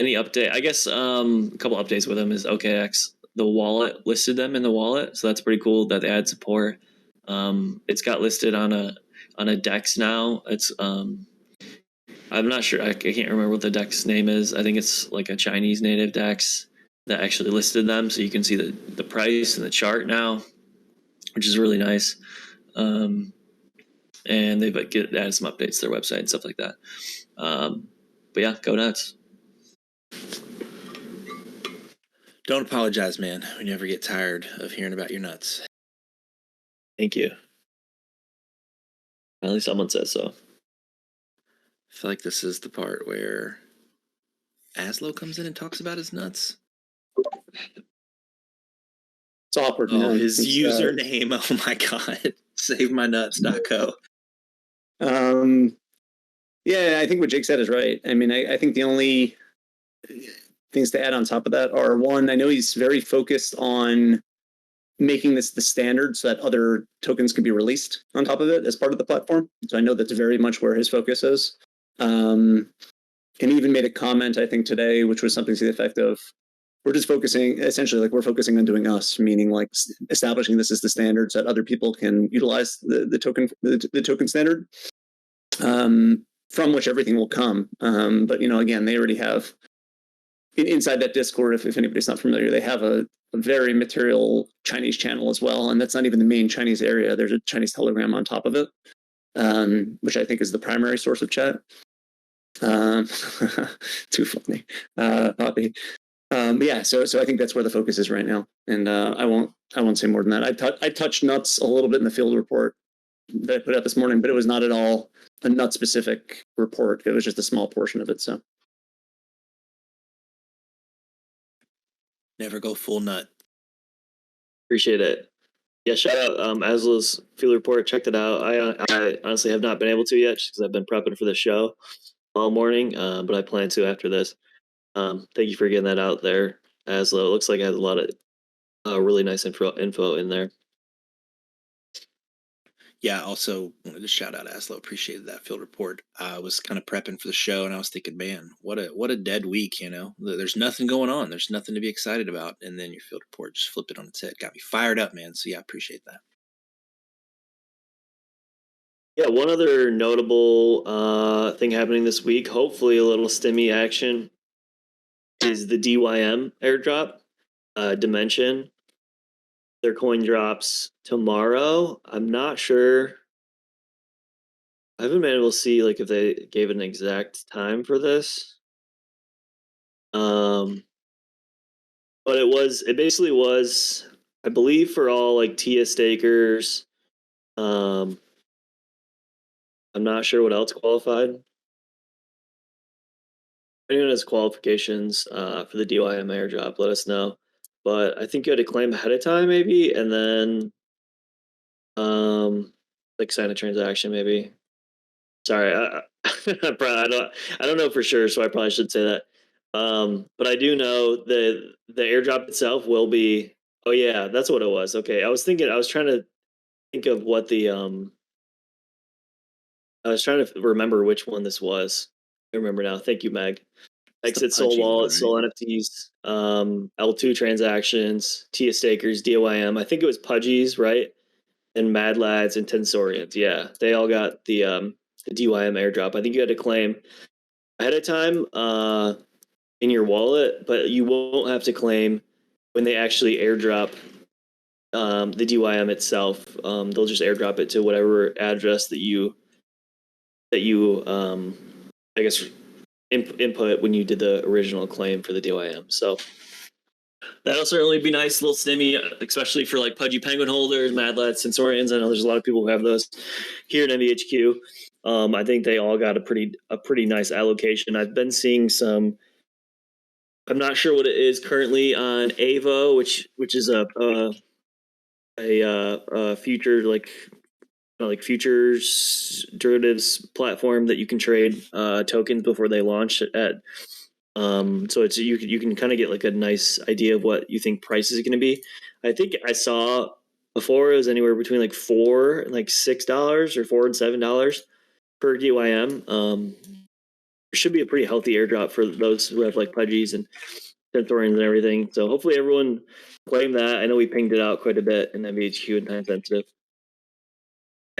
update? I guess a couple updates with them is OKX. The wallet listed them in the wallet, so that's pretty cool that they add support. It's got listed on a DEX now. It's I'm not sure. I can't remember what the DEX name is. I think it's like a Chinese native DEX that actually listed them, so you can see the price and the chart now, which is really nice. And they've added some updates to their website and stuff like that. But yeah, go nuts. Don't apologize, man. We never get tired of hearing about your nuts. Thank you. At least someone says so. I feel like this is the part where Aslo comes in and talks about his nuts. It's awkward. Oh, his username. Oh my God. SaveMyNuts.co. Yeah, I think what Jake said is right. I mean, I think the only things to add on top of that are, one, I know he's very focused on making this the standard so that other tokens can be released on top of it as part of the platform. So I know that's very much where his focus is. And he even made a comment, I think, today, which was something to the effect of, we're just focusing, essentially, like, we're focusing on doing us, meaning like establishing this as the standard so that other people can utilize the token standard, from which everything will come. But, again, they already have, inside that Discord, if anybody's not familiar, they have a very material Chinese channel as well. And that's not even the main Chinese area. There's a Chinese Telegram on top of it, which I think is the primary source of chat. Too funny, Poppy. Yeah, so I think that's where the focus is right now, and I won't say more than that. I touched nuts a little bit in the field report that I put out this morning, but it was not at all a nut specific report. It was just a small portion of it. So Never go full nut. Appreciate it. Yeah, shout out Asla's field report. Checked it out. I honestly have not been able to yet, just because I've been prepping for the show all morning. But I plan to after this. Thank you for getting that out there, Asla. It looks like it has a lot of really nice info in there. Yeah, also wanted to shout out Aslo. Appreciated that field report. I was kind of prepping for the show, and I was thinking, man, what a dead week. There's nothing going on. There's nothing to be excited about. And then your field report just flipped it on its head. Got me fired up, man. So yeah, I appreciate that. Yeah, one other notable thing happening this week, hopefully a little stimmy action, is the DYM airdrop Dimension. Their coin drops tomorrow. I'm not sure. I haven't been able to see like if they gave an exact time for this. But it basically was, I believe, for all like TIA stakers. I'm not sure what else qualified. If anyone has qualifications for the DYM airdrop, let us know. But I think you had to claim ahead of time, maybe, and then like sign a transaction, maybe. Sorry, I don't know for sure, so I probably should say that. But I do know the airdrop itself will be. Oh yeah, that's what it was. Okay, I was trying to think of what the I was trying to remember which one this was. I remember now. Thank you, Meg. Exit Soul Wallet, Soul NFTs, L2 transactions, TIA stakers, DYM. I think it was Pudgies, right? And Mad Lads and Tensorians. Yeah, they all got the DYM airdrop. I think you had to claim ahead of time in your wallet, but you won't have to claim when they actually airdrop the DYM itself. They'll just airdrop it to whatever address that you I guess input when you did the original claim for the DYM. So That'll certainly be nice, little stimmy, especially for like Pudgy Penguin holders, Mad Lads, Sensorians. I know there's a lot of people who have those here at MVHQ. I think they all got a pretty nice allocation. I've been seeing some. I'm not sure what it is currently on Avo, which is a future like futures derivatives platform that you can trade tokens before they launch at. So it's you can kind of get like a nice idea of what you think price is going to be. I think I saw before it was anywhere between like $4 and like $6 or $4 and $7 per DYM. There should be a pretty healthy airdrop for those who have like Pudgies and Centaurians and everything. So hopefully everyone claim that. I know we pinged it out quite a bit in MVHQ and time sensitive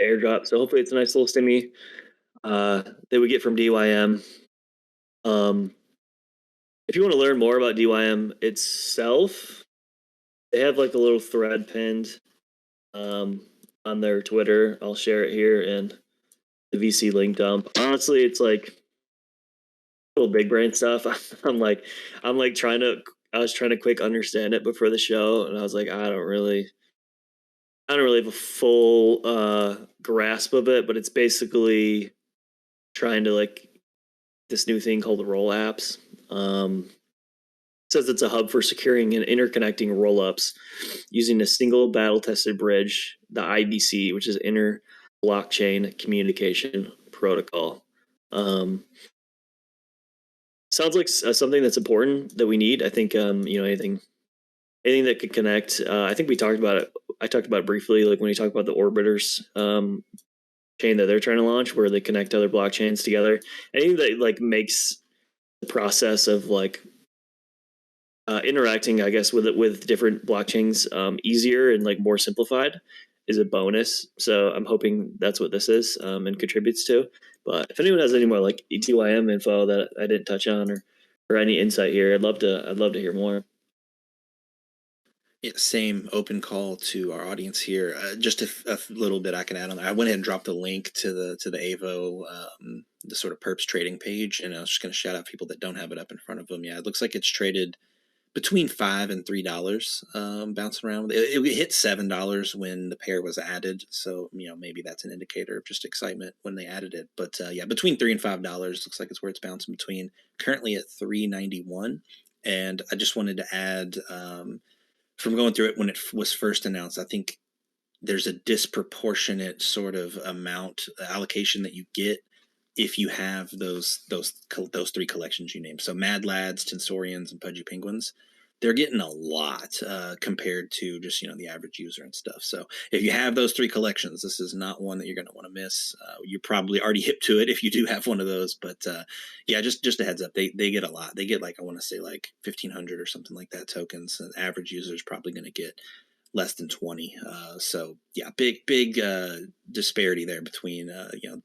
airdrop. So hopefully it's a nice little stimmy that we get from DYM. If you want to learn more about DYM itself, they have like a little thread pinned on their Twitter. I'll share it here in the VC link dump. Honestly, it's like little big brain stuff. I'm trying to quick understand it before the show, and I was like, I don't really have a full grasp of it, but it's basically trying to like this new thing called roll apps. Says it's a hub for securing and interconnecting rollups using a single battle-tested bridge, the IBC, which is Inter Blockchain Communication Protocol. Sounds like something that's important that we need. I think anything that could connect. I think we talked about it. I talked about it briefly, like when we talked about the orbiters chain that they're trying to launch, where they connect other blockchains together. Anything that like makes the process of like interacting, I guess, with different blockchains easier and like more simplified is a bonus. So I'm hoping that's what this is and contributes to. But if anyone has any more like ETYM info that I didn't touch on or any insight here, I'd love to hear more. Yeah, same open call to our audience here. Just a little bit I can add on. I went ahead and dropped the link to the Avo, the sort of perps trading page, and I was just going to shout out people that don't have it up in front of them. Yeah, it looks like it's traded between $5 and $3, bouncing around. It hit $7 when the pair was added, so maybe that's an indicator of just excitement when they added it. But yeah, between $3 and $5 looks like it's where it's bouncing between. Currently at $3.91, and I just wanted to add. From going through it when it was first announced, I think there's a disproportionate sort of amount allocation that you get if you have those three collections you named. So Mad Lads, Tensorians, and Pudgy Penguins, they're getting a lot compared to just the average user and stuff. So if you have those three collections, this is not one that you're going to want to miss. You're probably already hip to it if you do have one of those, but yeah, just a heads up, they get a lot. They get like, I want to say like 1,500 or something like that tokens. The average user is probably going to get less than 20. So yeah, big disparity there between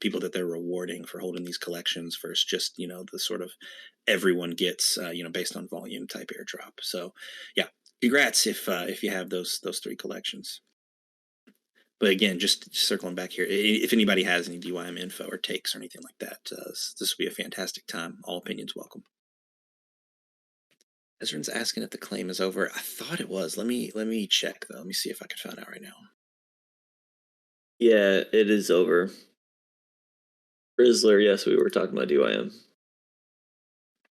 people that they're rewarding for holding these collections versus just the sort of everyone gets based on volume type airdrop. So yeah, congrats if you have those three collections. But again, just circling back here, if anybody has any DYM info or takes or anything like that, this will be a fantastic time. All opinions welcome. Ezra's asking if the claim is over. I thought it was. Let me check though. Let me see if I can find out right now. Yeah, it is over. Rizzler, yes, we were talking about DYM.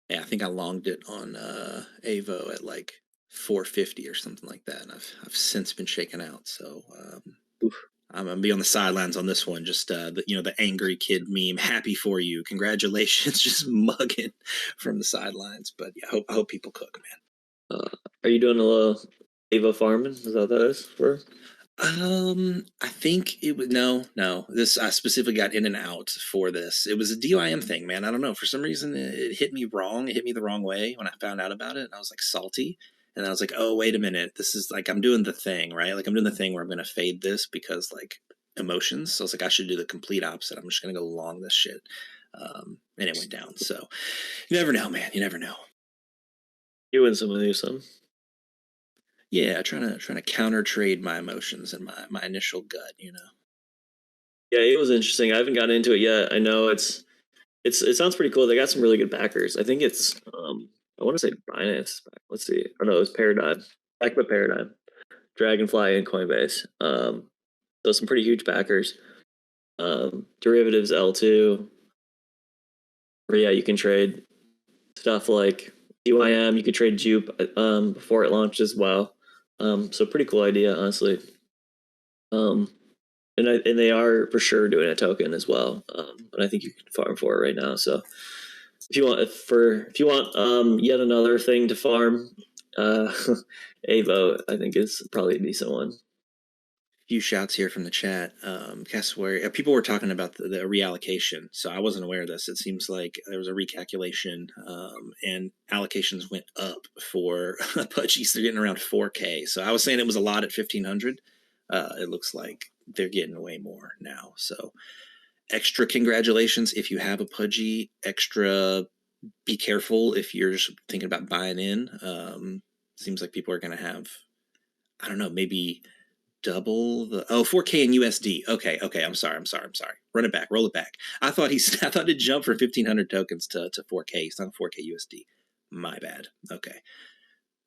Yeah, I think I longed it on Avo at like 450 or something like that, and I've since been shaken out. So I'm gonna be on the sidelines on this one. Just the angry kid meme. Happy for you, congratulations. Just mugging from the sidelines. But yeah, I hope people cook, man. Are you doing a little Avo farming? Is that what that is for? I think it was no. This I specifically got in and out for this. It was a DYM thing, man. I don't know. For some reason, it hit me wrong. It hit me the wrong way when I found out about it. And I was like salty, and I was like, oh wait a minute, this is like I'm doing the thing, right? Like I'm doing the thing where I'm going to fade this because like emotions. So I was like, I should do the complete opposite. I'm just going to go long this shit, and it went down. So you never know, man. You never know. You win some, lose some. Yeah, trying to counter trade my emotions and my initial gut, Yeah, it was interesting. I haven't gotten into it yet. I know it sounds pretty cool. They got some really good backers. I think it's I want to say Binance is back. Let's see. Oh no, it was Paradigm. Pacman Paradigm, Dragonfly, and Coinbase. So some pretty huge backers. Derivatives L2. Where yeah, you can trade stuff like UIM. You could trade Jupe before it launched as well. So pretty cool idea, honestly. And they are for sure doing a token as well. And I think you can farm for it right now. So if you want yet another thing to farm, a vote I think is probably a decent one. Few shouts here from the chat. Guess where people were talking about the reallocation. So I wasn't aware of this. It seems like there was a recalculation, and allocations went up for pudgies. They're getting around 4K. So I was saying it was a lot at 1,500. It looks like they're getting way more now. So extra congratulations if you have a pudgy. Extra be careful if you're just thinking about buying in. Seems like people are going to have, I don't know, maybe double the 4K in USD. Okay. I'm sorry. Run it back, roll it back. I thought it jumped from 1,500 tokens to 4K. It's not 4K USD. My bad. Okay.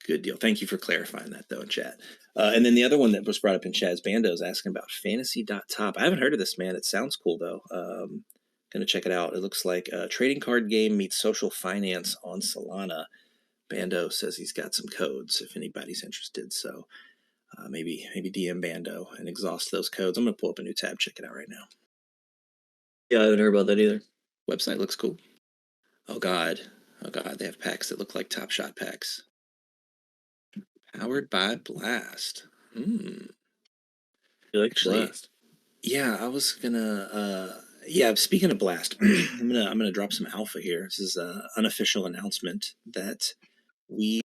Good deal. Thank you for clarifying that though in chat. And then the other one that was brought up in chat is Bando's asking about fantasy.top. I haven't heard of this, man. It sounds cool though. Gonna check it out. It looks like a trading card game meets social finance on Solana. Bando says he's got some codes if anybody's interested. So maybe DM Bando and exhaust those codes. I'm going to pull up a new tab, check it out right now. Yeah, I haven't heard about that either. Website looks cool. Oh God, they have packs that look like Top Shot packs. Powered by Blast. You like Blast? Yeah, I was gonna. Yeah, speaking of Blast, I'm gonna drop some alpha here. This is an unofficial announcement that we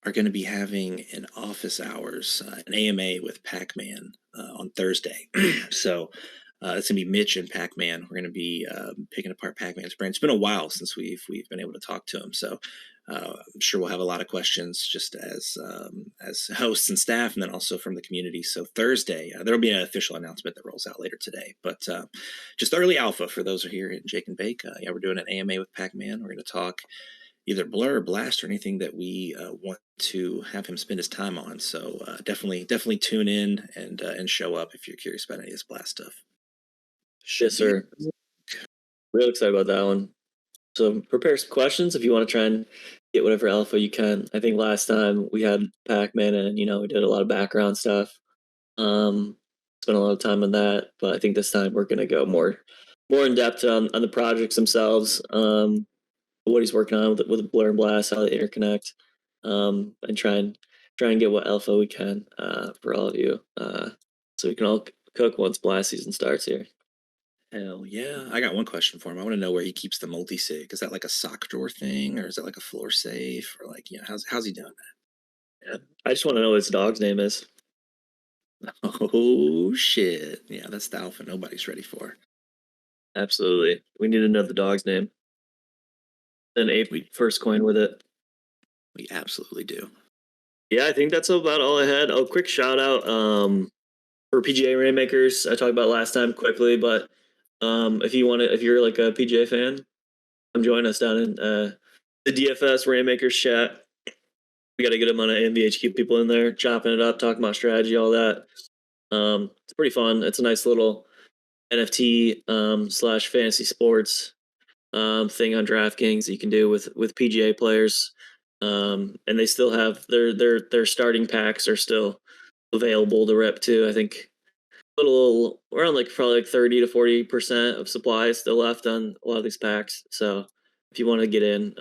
are going to be having an office hours, an AMA with Pacman on Thursday. So it's going to be Mitch and Pacman. We're going to be picking apart Pacman's brain. It's been a while since we've been able to talk to him. So I'm sure we'll have a lot of questions just as hosts and staff, and then also from the community. So Thursday, there'll be an official announcement that rolls out later today. But just early alpha for those who are here at Jake and Bake. Yeah, we're doing an AMA with Pacman. We're going to talk either Blur or Blast or anything that we want to have him spend his time on. So definitely tune in and show up if you're curious about any of this Blast stuff. Yes, sir. Real excited about that one. So prepare some questions if you want to try and get whatever alpha you can. I think last time we had Pacman and we did a lot of background stuff. Spent a lot of time on that, but I think this time we're gonna go more in depth on the projects themselves. What he's working on with Blur and Blast, how they interconnect, and try and get what alpha we can for all of you, so we can all cook once Blast season starts here. Hell yeah! I got one question for him. I want to know where he keeps the multi-sig. Is that like a sock drawer thing, or is it like a floor safe, or like how's he doing that? Yeah, I just want to know what his dog's name is. Oh shit! Yeah, that's the alpha nobody's ready for. Absolutely, we need to know the dog's name. Then ape first coin with it. We absolutely do. Yeah, I think that's about all I had. Oh, quick shout out for PGA Reignmakers. I talked about last time quickly, but if you're like a PGA fan, come join us down in the DFS Reignmakers chat. We got a good amount of MVHQ people in there, chopping it up, talking about strategy, all that. It's pretty fun. It's a nice little NFT / fantasy sports thing on DraftKings that you can do with PGA players. And they still have their starting packs are still available to rep too. I think little around probably 30 to 40% of supply is still left on a lot of these packs. So if you want to get in,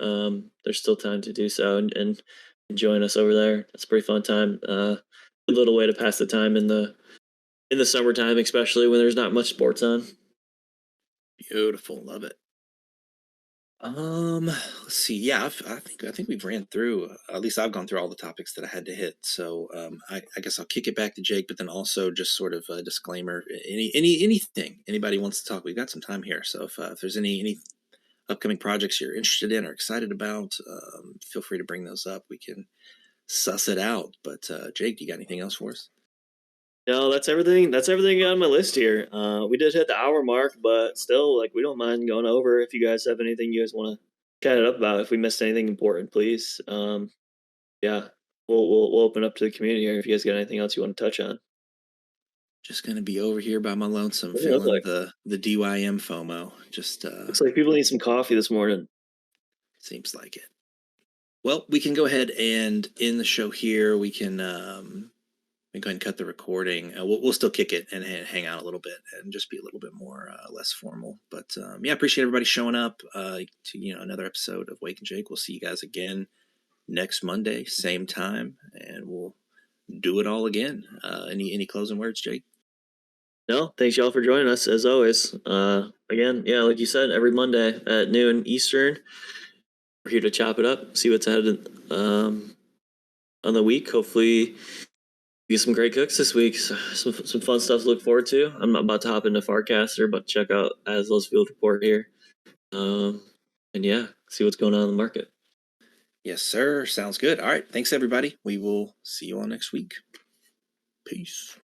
there's still time to do so and join us over there. It's a pretty fun time. A little way to pass the time in the summertime, especially when there's not much sports on. Beautiful, love it. Let's see. Yeah, I think we've ran through. At least I've gone through all the topics that I had to hit. So I guess I'll kick it back to Jake, but then also just sort of a disclaimer. Anything anybody wants to talk, we've got some time here. So if there's any upcoming projects you're interested in or excited about, feel free to bring those up. We can suss it out. But Jake, you got anything else for us? No, that's everything. That's everything on my list here. We did hit the hour mark, but still, we don't mind going over. If you guys have anything you guys want to chat it up about. If we missed anything important, please. Yeah, we'll open up to the community here if you guys got anything else you want to touch on. Just gonna be over here by my lonesome, What do you look feeling like? the DYM FOMO. Just Looks like people need some coffee this morning. seems like it. Well, we can go ahead and end the show here. We can go ahead and cut the recording. We'll still kick it and hang out a little bit and just be a little bit more less formal. But yeah, appreciate everybody showing up to another episode of Wake and Jake. We'll see you guys again next Monday, same time, and we'll do it all again. Any closing words, Jake? No, thanks y'all for joining us as always. Again, yeah, like you said, every Monday at noon Eastern, we're here to chop it up, see what's ahead on the week. Hopefully, get some great cooks this week. So, some fun stuff to look forward to. I'm not about to hop into Farcaster, but check out Aslow's Field Report here. And yeah, see what's going on in the market. Yes, sir. Sounds good. All right. Thanks, everybody. We will see you all next week. Peace.